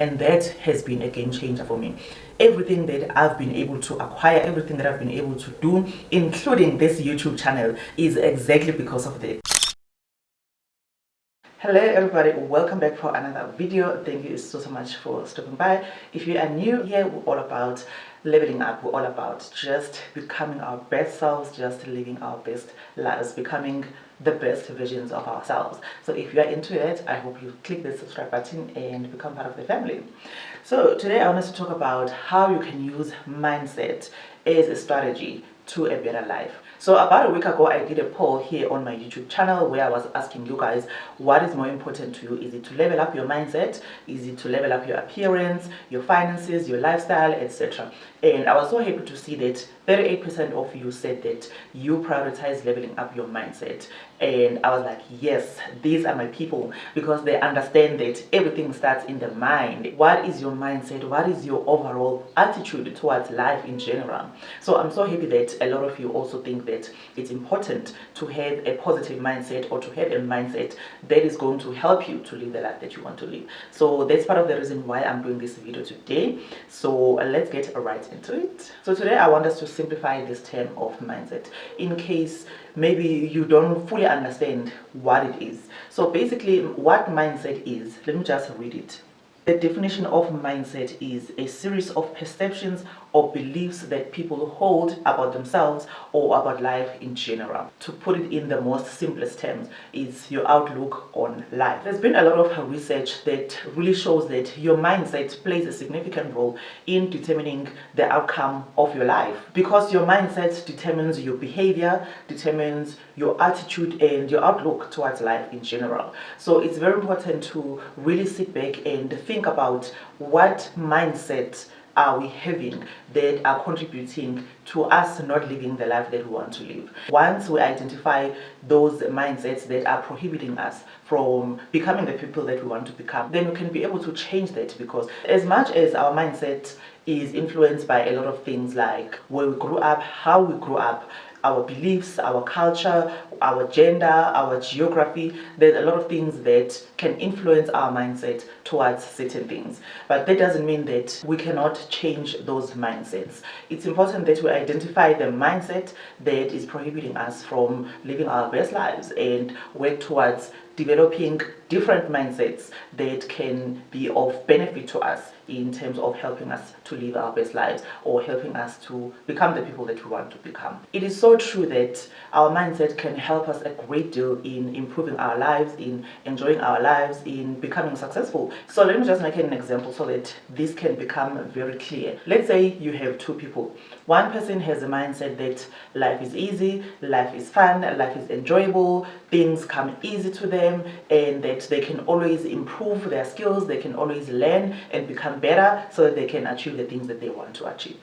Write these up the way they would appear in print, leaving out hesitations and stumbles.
And that has been a game changer for me. Everything that I've been able to acquire, everything that I've been able to do, including this YouTube channel, is exactly because of that. Hello everybody, welcome back for another video. Thank you so much for stopping by. If you are new here, we're all about leveling up. We're all about just becoming our best selves, just living our best lives, becoming the best versions of ourselves. So if you are into it, I hope you click the subscribe button and become part of the family. So today I want us to talk about how you can use mindset as a strategy to a better life. So about a week ago, I did a poll here on my YouTube channel where I was asking you guys, what is more important to you? Is it to level up your mindset? Is it to level up your appearance, your finances, your lifestyle, etc.? And I was so happy to see that 38% of you said that you prioritize leveling up your mindset. And I was like, yes, these are my people, because they understand that everything starts in the mind. What is your mindset? What is your overall attitude towards life in general? So I'm so happy that a lot of you also think that it's important to have a positive mindset, or to have a mindset that is going to help you to live the life that you want to live. So that's part of the reason why I'm doing this video today. So let's get right into it. So today I want us to simplify this term of mindset in case maybe you don't fully understand what it is. So basically what mindset is, let me just read it. The definition of mindset is a series of perceptions or beliefs that people hold about themselves or about life in general. To put it in the most simplest terms, it's your outlook on life. There's been a lot of research that really shows that your mindset plays a significant role in determining the outcome of your life, because your mindset determines your behavior, determines your attitude and your outlook towards life in general. So it's very important to really sit back and think about what mindset are we having that are contributing to us not living the life that we want to live. Once we identify those mindsets that are prohibiting us from becoming the people that we want to become, then we can be able to change that, because as much as our mindset is influenced by a lot of things like where we grew up, how we grew up, our beliefs, our culture, our gender, our geography, there's a lot of things that can influence our mindset towards certain things. But that doesn't mean that we cannot change those mindsets. It's important that we identify the mindset that is prohibiting us from living our best lives and work towards developing different mindsets that can be of benefit to us in terms of helping us to live our best lives, or helping us to become the people that we want to become. It is so true that our mindset can help us a great deal in improving our lives, in enjoying our lives, in becoming successful. So let me just make an example so that this can become very clear. Let's say you have two people. One person has a mindset that life is easy, life is fun, life is enjoyable, things come easy to them, and that they can always improve their skills, they can always learn and become better so that they can achieve the things that they want to achieve.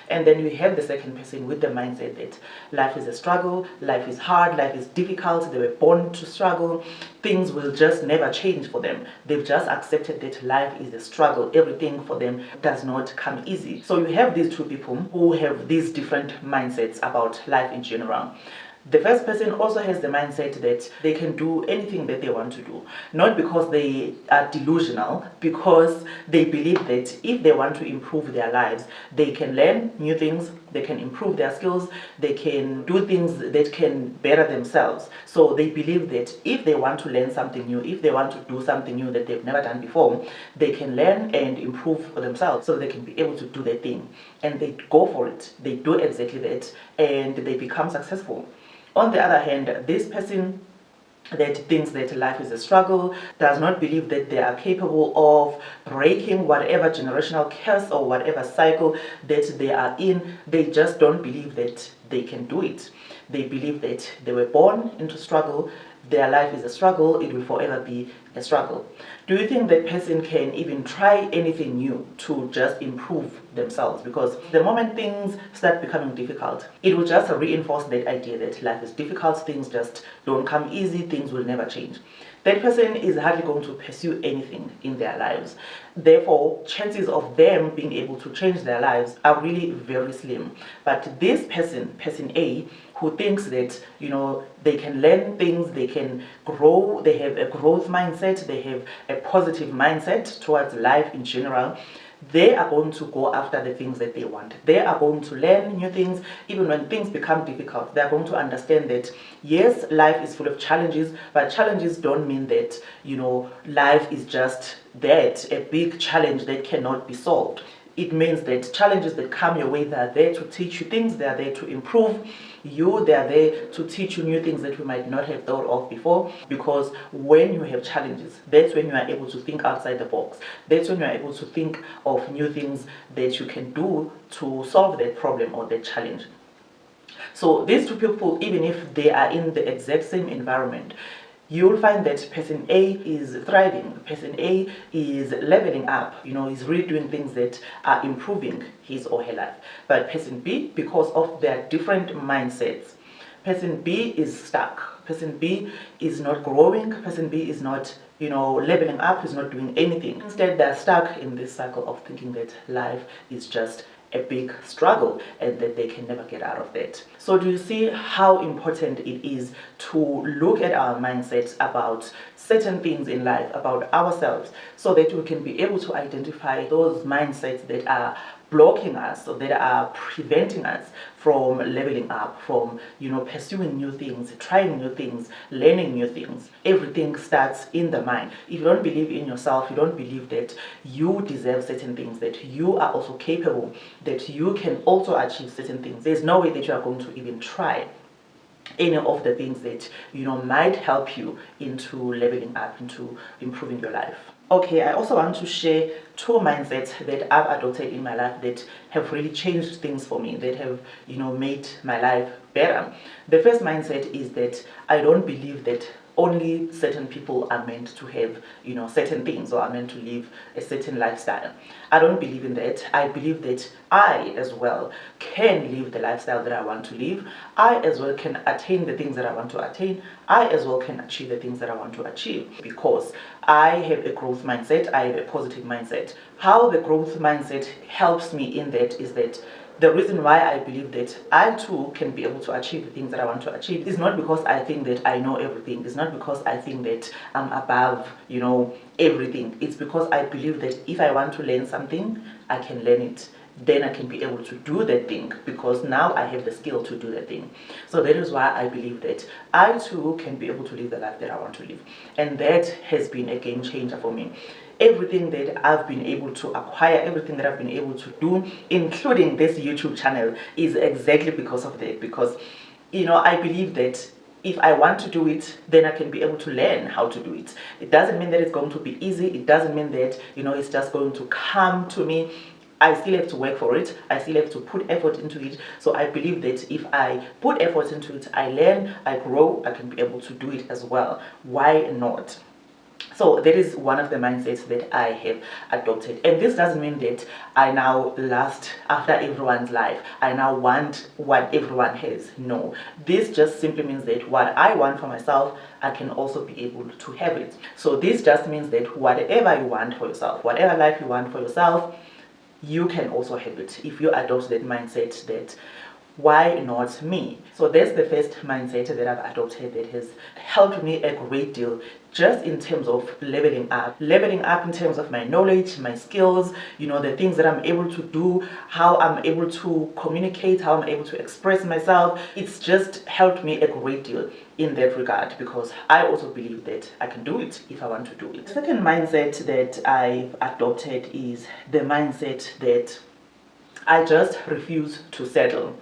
And then you have the second person with the mindset that life is a struggle, life is hard, life is difficult, they were born to struggle, things will just never change for them. They've just accepted that life is a struggle, everything for them does not come easy. So you have these two people who have these different mindsets about life in general. The first person also has the mindset that they can do anything that they want to do, not because they are delusional, because they believe that if they want to improve their lives, they can learn new things, they can improve their skills, they can do things that can better themselves. So they believe that if they want to learn something new, if they want to do something new that they've never done before, they can learn and improve for themselves so they can be able to do their thing. And they go for it, they do exactly that, and they become successful. On the other hand, this person that thinks that life is a struggle, does not believe that they are capable of breaking whatever generational curse or whatever cycle that they are in. They just don't believe that they can do it. They believe that they were born into struggle, their life is a struggle, it will forever be a struggle. Do you think that person can even try anything new to just improve themselves? Because the moment things start becoming difficult, it will just reinforce that idea that life is difficult, things just don't come easy, things will never change. That person is hardly going to pursue anything in their lives. Therefore, chances of them being able to change their lives are really very slim. But this person, person A, who thinks that, you know, they can learn things, they can grow, they have a growth mindset, they have a positive mindset towards life in general, they are going to go after the things that they want. They are going to learn new things. Even when things become difficult, they are going to understand that, yes, life is full of challenges, but challenges don't mean that, you know, life is just that, a big challenge that cannot be solved. It means that challenges that come your way, they are there to teach you things, they are there to improve you, they are there to teach you new things that you might not have thought of before. Because when you have challenges, that's when you are able to think outside the box. That's when you are able to think of new things that you can do to solve that problem or that challenge. So these two people, even if they are in the exact same environment, you'll find that person A is thriving, person A is leveling up, you know, is really doing things that are improving his or her life. But person B, because of their different mindsets, person B is stuck. Person B is not growing. Person B is not, you know, leveling up, is not doing anything. Instead, they're stuck in this cycle of thinking that life is just a big struggle and that they can never get out of that. So do you see how important it is to look at our mindsets about certain things in life, about ourselves, so that we can be able to identify those mindsets that are blocking us, or that are preventing us from leveling up, from, you know, pursuing new things, trying new things, learning new things. Everything starts in the mind. If you don't believe in yourself, you don't believe that you deserve certain things, that you are also capable, that you can also achieve certain things, there's no way that you are going to even try any of the things that, you know, might help you into leveling up, into improving your life. Okay, I also want to share two mindsets that I've adopted in my life that have really changed things for me, that have, you know, made my life better. The first mindset is that I don't believe that only certain people are meant to have, you know, certain things, or are meant to live a certain lifestyle. I don't believe in that. I believe that I as well can live the lifestyle that I want to live. I as well can attain the things that I want to attain. I as well can achieve the things that I want to achieve, because I have a growth mindset. I have a positive mindset. How the growth mindset helps me in that is that the reason why I believe that I too can be able to achieve the things that I want to achieve is not because I think that I know everything. It's not because I think that I'm above, you know, everything. It's because I believe that if I want to learn something, I can learn it. Then I can be able to do that thing, because now I have the skill to do that thing. So that is why I believe that I too can be able to live the life that I want to live. And that has been a game changer for me. Everything that I've been able to acquire, everything that I've been able to do, including this YouTube channel, is exactly because of that. Because, you know, I believe that if I want to do it, then I can be able to learn how to do it. It doesn't mean that it's going to be easy. It doesn't mean that, you know, it's just going to come to me. I still have to work for it. I still have to put effort into it. So I believe that if I put effort into it, I learn, I grow, I can be able to do it as well. Why not? So that is one of the mindsets that I have adopted. And this doesn't mean that I now last after everyone's life. I now want what everyone has. No. This just simply means that what I want for myself, I can also be able to have it. So this just means that whatever you want for yourself, whatever life you want for yourself, you can also have it if you adopt that mindset that why not me? So that's the first mindset that I've adopted that has helped me a great deal, just in terms of leveling up in terms of my knowledge, my skills, you know, the things that I'm able to do, how I'm able to communicate, how I'm able to express myself. It's just helped me a great deal in that regard, because I also believe that I can do it if I want to do it. The second mindset that I've adopted is the mindset that I just refuse to settle.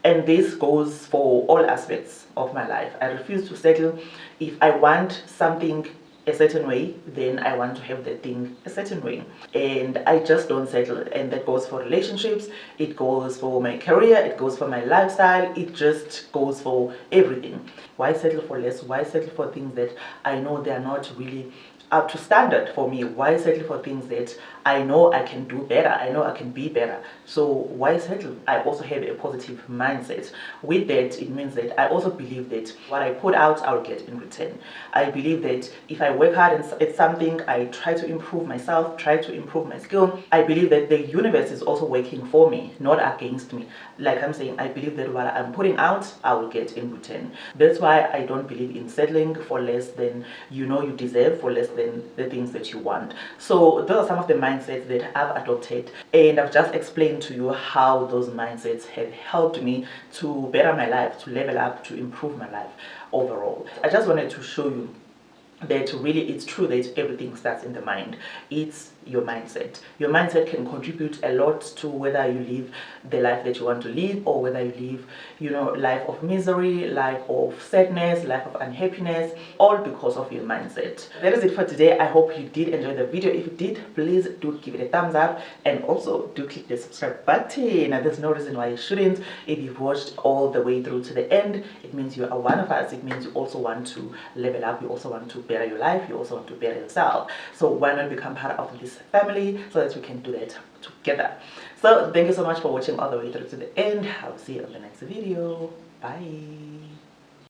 And this goes for all aspects of my life. I refuse to settle. If I want something a certain way, then I want to have that thing a certain way. And I just don't settle. And that goes for relationships, it goes for my career, it goes for my lifestyle, it just goes for everything. Why settle for less? Why settle for things that I know they are not really up to standard for me. Why settle for things that I know I can do better? I know I can be better. So why settle? I also have a positive mindset. With that, it means that I also believe that what I put out, I'll get in return. I believe that if I work hard at something, I try to improve myself, try to improve my skill, I believe that the universe is also working for me, not against me. Like I'm saying, I believe that what I'm putting out, I will get in return. That's why I don't believe in settling for less than you know you deserve, for less than the things that you want. So those are some of the mindsets that I've adopted, and I've just explained to you how those mindsets have helped me to better my life, to level up, to improve my life overall. I just wanted to show you that really it's true that everything starts in the mind. It's your mindset. Your mindset can contribute a lot to whether you live the life that you want to live, or whether you live, you know, life of misery, life of sadness, life of unhappiness, all because of your mindset. That is it for today. I hope you did enjoy the video. If you did, please do give it a thumbs up, and also do click the subscribe button. Now, there's no reason why you shouldn't. If you've watched all the way through to the end, it means you are one of us. It means you also want to level up, you also want to better your life, you also want to better yourself. So why not become part of this family so that we can do that together? So thank you so much for watching all the way through to the end. I'll see you on the next video. Bye.